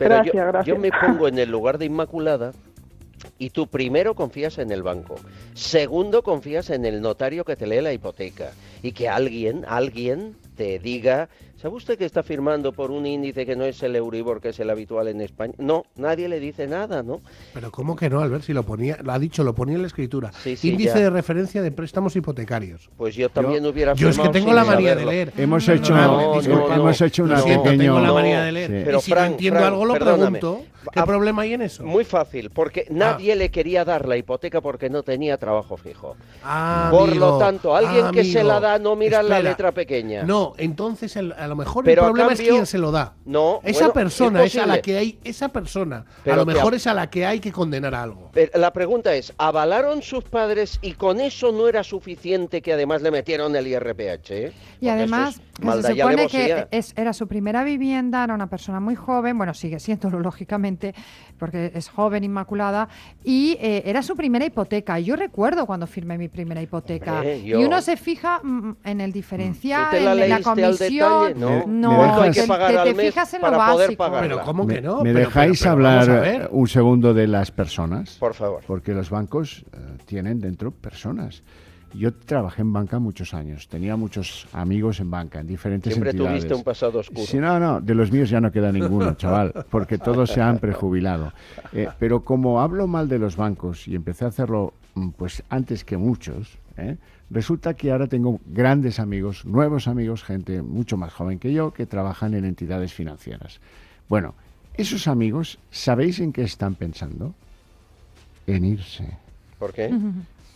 Pero Gracias. yo me pongo en el lugar de Inmaculada y tú primero confías en el banco, segundo confías en el notario que te lee la hipoteca y que alguien te diga, ¿sabe usted que está firmando por un índice que no es el Euribor, que es el habitual en España? No, nadie le dice nada, ¿no? Pero ¿cómo que no, Albert? Si lo ponía, lo ha dicho, lo ponía en la escritura. Sí, Índice ya. de referencia de préstamos hipotecarios. Pues yo también hubiera Yo es que firmado tengo sin la manía de saberlo. leer. Hemos hecho, no, hemos hecho una Lo siento, pequeña... tengo la manía de leer. Sí. Y Pero si no Fran, entiendo Fran, algo, lo perdóname. pregunto. ¿Qué problema hay en eso? Muy fácil, porque nadie le quería dar la hipoteca porque no tenía trabajo fijo. Ah, Por amigo, lo tanto, alguien que se la da no mira la espera. letra pequeña. No, entonces a lo mejor Pero el a problema es cambio- quién se lo da. No, Esa bueno, persona es es a la posible. que hay, esa persona Pero a lo que mejor a- es a la que hay que condenar a algo. Pero la pregunta es, ¿avalaron sus padres y con eso no era suficiente que además le metieron el IRPH? Y Porque además, eso es que maldad se y supone que alevosía. era su primera vivienda, era una persona muy joven, bueno, sigue siéndolo lógicamente, porque es joven, Inmaculada, y era su primera hipoteca. Yo recuerdo cuando firmé mi primera hipoteca. Hombre, Y yo- uno se fija en el diferencial, ¿Tú te la en la leíste al comisión. detalle? No. No, ¿Cuánto hay que pagar te al mes fijas en lo para poder básico. pagar? Pero ¿cómo que no? ¿Me Pero- dejáis pero vamos a hablar ver. un segundo de las personas? Por favor. Porque los bancos tienen dentro personas. Yo trabajé en banca muchos años, tenía muchos amigos en banca, en diferentes Siempre entidades. tuviste un pasado oscuro. Sí, no, de los míos ya no queda ninguno, chaval, porque todos se han prejubilado. Pero como hablo mal de los bancos y empecé a hacerlo pues antes que muchos, resulta que ahora tengo grandes amigos, nuevos amigos, gente mucho más joven que yo, que trabajan en entidades financieras. Bueno, esos amigos, ¿sabéis en qué están pensando? En irse. ¿Por qué?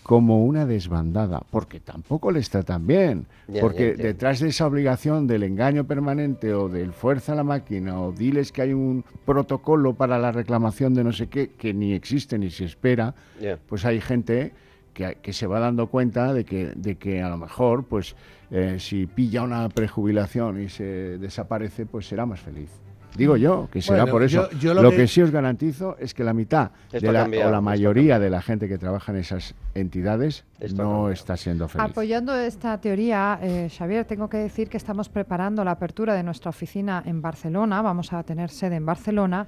Como una desbandada, porque tampoco les tratan bien, Ya, porque ya entiendo. detrás de esa obligación del engaño permanente o del fuerza a la máquina o diles que hay un protocolo para la reclamación de no sé qué, que ni existe ni se espera, Ya. pues hay gente que se va dando cuenta de que a lo mejor, pues si pilla una prejubilación y se desaparece, pues será más feliz. Digo yo, que será Bueno, por eso. yo lo que sí os garantizo es que la mitad Esto de la, ha cambiado, o la esto ha mayoría cambiado. de la gente que trabaja en esas entidades Esto ha no cambiado. está siendo feliz. Apoyando esta teoría, Xavier, tengo que decir que estamos preparando la apertura de nuestra oficina en Barcelona. Vamos a tener sede en Barcelona.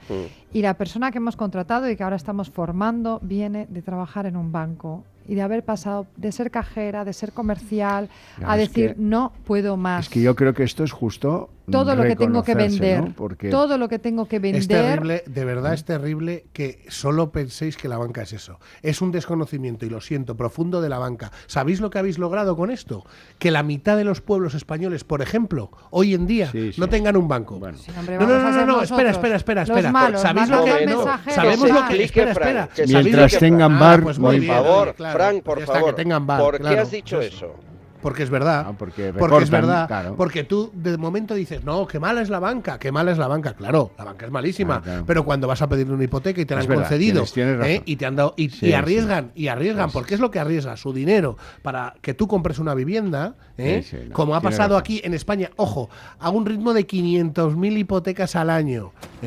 Y la persona que hemos contratado y que ahora estamos formando viene de trabajar en un banco y de haber pasado de ser cajera, de ser comercial, Ya, a es decir que- no puedo más. Es que yo creo que esto es justo Todo lo que tengo que reconocerse, vender, ¿no? Porque todo lo que tengo que vender. Es terrible, de verdad es terrible que solo penséis que la banca es eso. Es un desconocimiento, y lo siento, profundo de la banca. ¿Sabéis lo que habéis logrado con esto? Que la mitad de los pueblos españoles, por ejemplo, hoy en día, Sí, sí. no tengan un banco. Bueno. Sí, hombre, No, vamos a no, ser no, nosotros espera. los malos, ¿Sabéis lo mandando que no, mensajeros. sabemos lo que explique, espera, Fran, espera. que ¿Sabéis mientras lo que- tengan bar, pues muy muy Por bien, favor, claro, Frank, por ya está, favor. que tengan bar, ¿Por qué claro, has dicho pues eso? Porque es verdad. Ah, porque es recortan, verdad. claro. Porque tú de momento dices, no, qué mala es la banca, qué mala es la banca. Claro, la banca es malísima. Ah, claro. Pero cuando vas a pedir una hipoteca y te la Es han verdad, concedido, tienes razón. y te han dado, y Sí, arriesgan, sí. porque es lo que arriesga, su dinero para que tú compres una vivienda, Sí, sí, no, como ha tienes pasado razón. aquí en España, ojo, a un ritmo de 500.000 hipotecas al año. Sí,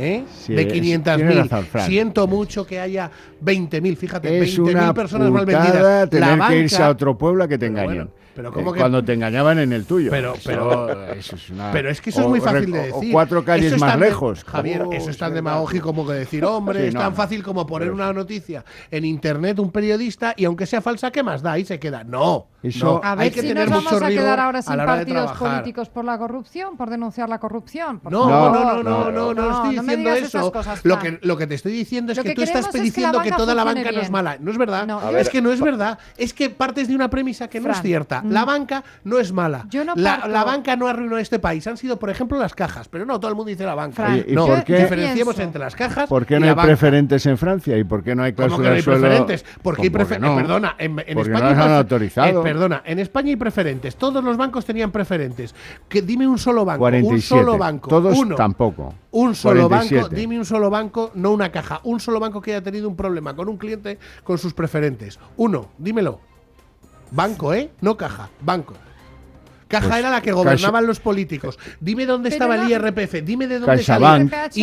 de tienes 500.000. razón, Fran. Siento mucho que haya 20.000, fíjate, es 20.000 una personas mal putada vendidas. tener La que irse banca- a otro pueblo a que te Pero engañen. bueno, pero ¿cómo que- Cuando te engañaban en el tuyo. Pero- Eso es una... Pero es que eso es muy fácil de o decir. 4 calles Eso es más tan lejos. Javier, Oh, eso es tan verdad. demagógico como que decir, hombre, Sí, es no, tan no. fácil como poner Pero una noticia en internet, un periodista, y aunque sea falsa, ¿qué más da? Ahí se queda. No. Eso- no. A Hay ver que si tener nos mucho vamos a rigor quedar ahora sin a la hora de partidos trabajar. políticos por la corrupción, por denunciar la corrupción. Por No, favor. no estoy no me diciendo digas eso. esas cosas, Lo Fran. que te estoy diciendo es Lo que que tú estás queremos es que la diciendo que banca toda la funcione banca no es bien. mala. No es verdad. No, A ver, es que no es verdad. Es que partes de una premisa que no es Fran, cierta. La banca no es mala. Yo no la parto- banca no arruinó este país. Han sido, por ejemplo, las cajas. Pero no, todo el mundo dice la banca. Fran, Oye, ¿y no, por qué- diferenciemos pienso- entre las cajas ¿Por qué y no la hay banca. preferentes en Francia? ¿Y por qué no hay ¿Cómo que no cláusulas hay suelo? preferentes? Porque hay ¿Cómo que preferentes. no? Perdona, en Porque España no hay las han prefe- autorizado. perdona, en España hay preferentes. Todos los bancos tenían preferentes. Dime un solo banco. 47. Un solo banco. Todos uno. tampoco. Un solo 47. banco, dime un solo banco, no una caja. Un solo banco que haya tenido un problema con un cliente con sus preferentes. Uno, dímelo. Banco, ¿eh? No caja, banco. Caja Pues, era la que gobernaban los políticos. Dime dónde Pero estaba no- el IRPF, dime de dónde CaixaBank. salía. IRPH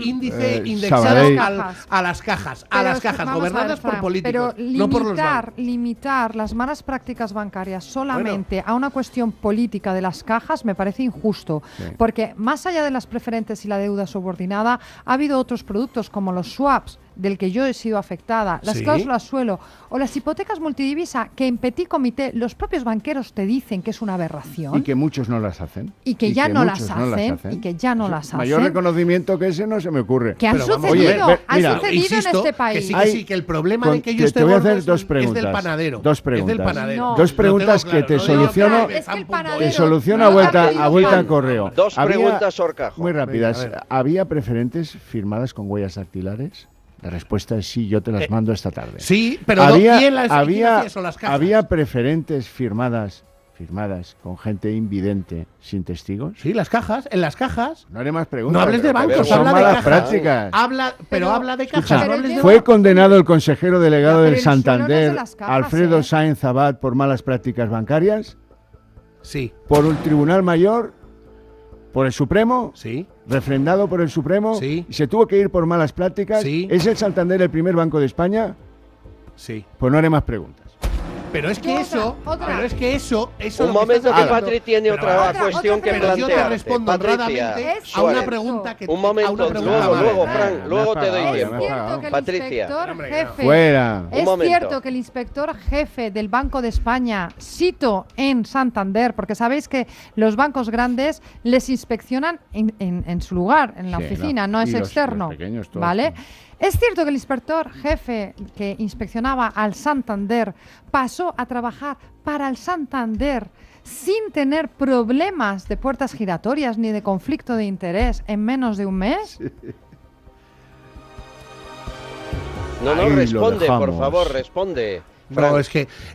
Índice en indexado Sabadell. a las cajas. Pero Las cajas, vamos a ver, gobernadas por Fran, políticos, pero no por los bancos. limitar las malas prácticas bancarias solamente a una cuestión política de las cajas me parece injusto, Sí. porque más allá de las preferentes y la deuda subordinada, ha habido otros productos como los swaps, del que yo he sido afectada, las Sí. cláusulas suelo o las hipotecas multidivisa, que en petit comité los propios banqueros te dicen que es una aberración Y que muchos no las hacen. y que ya no las muchos hacen y que ya no las Mayor hacen. reconocimiento que ese no se me ocurre. Que han Pero vamos, sucedido, oye, han mira, sucedido Insisto en este que país. sí, Hay- que el problema de que yo te esté voy a gordo hacer es dos del preguntas. panadero. Dos Es del preguntas. panadero. No. Dos Lo preguntas tengo que claro, te no digo soluciono. me Es que el zampo un panadero- poco. Te soluciona No, a vuelta no, a vuelta a no. correo. Dos Había- preguntas, Horcajo. Muy rápidas. Venga, a ver. ¿Había preferentes firmadas con huellas dactilares? La respuesta es sí, yo te las mando esta tarde. Sí, pero había, ¿quién las quién había, hacía eso, las cajas? había preferentes firmadas con gente invidente sin testigos. Sí, las cajas, en las cajas. No haré más preguntas. No hables de pero qué bancos, vergüenza. habla Son de malas cajas. prácticas. Pero habla de cajas, Escucha, no hables de fue bancos. condenado el consejero delegado Ya, del pero el suelo no es de Santander, las cajas, Alfredo ¿eh? Sáenz Abad, por malas prácticas bancarias, Sí, por un tribunal mayor, por el Supremo, sí. refrendado por el Supremo, Sí. y se tuvo que ir por malas prácticas. Sí. ¿Es el Santander el primer banco de España? Sí. Pues no haré más preguntas. Pero es que Otra, eso, otra. pero es que eso Un lo que momento estás que hablando- Patri tiene Pero otra otra cuestión que pregunta. Pero yo te plantearte. respondo Patricia honradamente Es a una Suárez. pregunta que Un momento, a una pregunta luego, amable. luego, Me Fran, has luego te doy pagado, Es me has tiempo. cierto que el Patricia. inspector Hombre, jefe Fuera. Un Es momento. cierto que el inspector jefe del Banco de España, cito en Santander, porque sabéis que los bancos grandes les inspeccionan en su lugar, en la Sí, oficina, no. no es Y los externo. pequeños todos, ¿Vale? sí. Es cierto que el inspector jefe que inspeccionaba al Santander pasó a trabajar para el Santander sin tener problemas de puertas giratorias ni de conflicto de interés en menos de un mes. No, Ahí no, lo responde, por dejamos. favor, responde. No, Fran.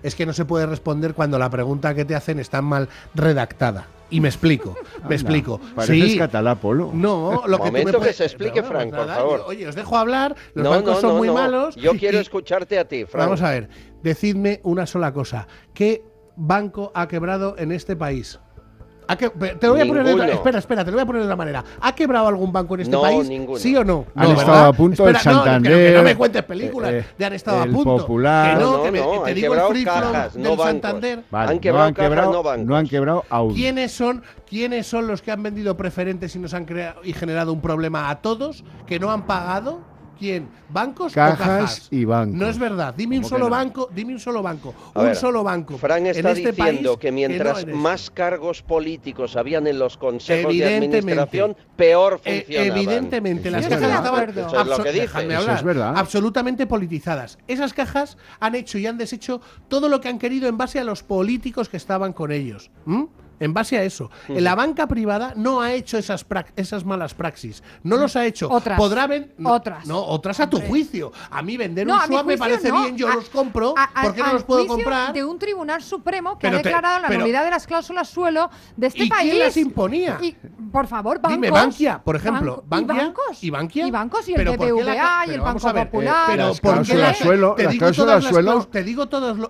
es que no se puede responder cuando la pregunta que te hacen está mal redactada. Y me explico, me Anda, explico. Pareces Sí. catalá, Polo. No, lo que tú me Momento que puedes- se explique, Pero Fran, por nada, favor. Oye, os dejo hablar, los No, bancos no, son no, muy no. malos. Yo quiero y- escucharte a ti, Fran. Vamos a ver, decidme una sola cosa. ¿Qué banco ha quebrado en este país? Te lo voy a poner de otra, Ninguno. espera, te lo voy a poner de otra manera. ¿Ha quebrado algún banco en este No, país? ninguno. ¿Sí o no? Han No, estado ¿verdad? a punto el Espera, no, Santander, pero que no me cuentes películas de han estado el a punto. Popular. Que no, No, que me- no, te han digo el quebrado free flow cajas, no del bancos. Santander. Vale, Han quebrado cajas, quebrado, no bancos. no han quebrado aún. ¿Quiénes son los que han vendido preferentes y nos han creado y generado un problema a todos que no han pagado? ¿Quién? ¿Bancos o Cajas cajas? y bancos. No es verdad. Dime un ¿Cómo solo que no? banco, dime un solo banco. A Un ver, solo banco. Fran en está este diciendo país que mientras no en este. más cargos políticos habían en los consejos de Evidentemente. administración, peor funcionaban. Evidentemente, las Eso cajas es estaban verdad. Eso es lo que dice. déjame Eso hablar, es verdad. absolutamente politizadas. Esas cajas han hecho y han deshecho todo lo que han querido en base a los políticos que estaban con ellos. En base a eso. La banca privada no ha hecho esas malas praxis. No los ha hecho. Otras. Podrá otras a tu Hombre. juicio. A mí vender No, un a mi swap me juicio parece no. bien, yo los compro. ¿Por qué no al los puedo juicio comprar? De un tribunal supremo que Pero ha declarado la pero- nulidad de las cláusulas suelo de este ¿Y país. quién las imponía? Y, por favor, bancos. Dime, Bankia, por ejemplo. Banco- Bankia y bancos. Y bancos y el Pero ¿por qué BBVA y pero el vamos Banco a ver, Popular. pero Las ¿por qué cláusulas suelo- te las digo cláusulas todas las suelo- cláusulas-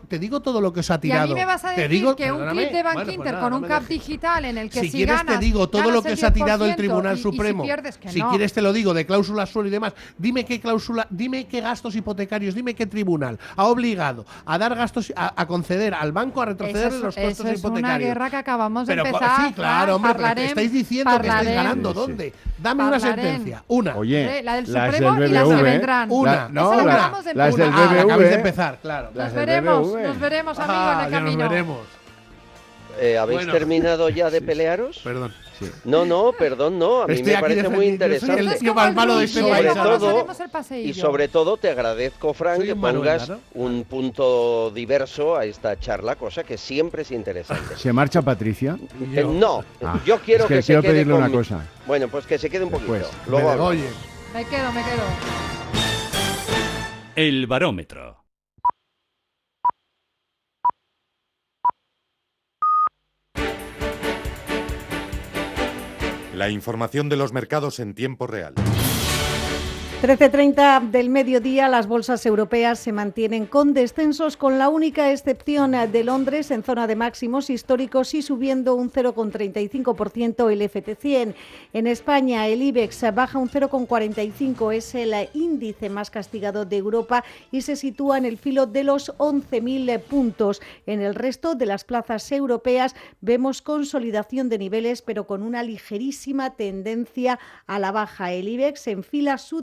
te digo todo lo que os ha Y a tirado. mí me vas a Te decir digo- que un perdóname. clip de Bank Bueno, pues Inter nada, con no un me cap dejes. digital en el que Si si quieres ganas, te digo todo lo ganas que el os ha tirado el 10% Tribunal y Supremo. si pierdes, que Si no. quieres te lo digo, de cláusulas suelo y demás. Dime qué cláusula, dime qué gastos hipotecarios, dime qué tribunal ha obligado a dar gastos, a conceder al banco a retrocederle los costos eso es hipotecarios. una guerra que acabamos de Pero empezar. sí, claro, hombre, pero Parlarem, estáis diciendo que estáis parlarem. ganando. Sí, sí. ¿Dónde? Dame una Parlarem. sentencia. Una. Oye, La del las Supremo del y las que BBV, vendrán. Una. no, Esa la la- acabamos de las del empezar. Ah, acabáis de BBV. empezar, claro. Las Nos del veremos, BBV. nos veremos, amigos, en el Ya camino. nos veremos. ¿Habéis Bueno. terminado ya de pelearos? Perdón. No, perdón, no. A mí Estoy me aquí parece muy defendiendo, yo soy el interesante. tío más malo de este Sobre país. todo- haremos el paseillo. Y sobre todo te agradezco, Fran, Soy que un Manuel, pongas ¿no? un punto diverso a esta charla, cosa que siempre es interesante. ¿Se marcha Patricia? No, Ah, yo quiero es que que se quiero quede pedirle una conmigo. cosa. Bueno, pues que se quede un poquito. Después. Luego hablamos. Oye. Me quedo. El barómetro. La información de los mercados en tiempo real. 13:30 del mediodía, las bolsas europeas se mantienen con descensos, con la única excepción de Londres en zona de máximos históricos y subiendo un 0,35% el FT100. En España el IBEX baja un 0,45%, es el índice más castigado de Europa y se sitúa en el filo de los 11.000 puntos. En el resto de las plazas europeas vemos consolidación de niveles, pero con una ligerísima tendencia a la baja. El IBEX enfila su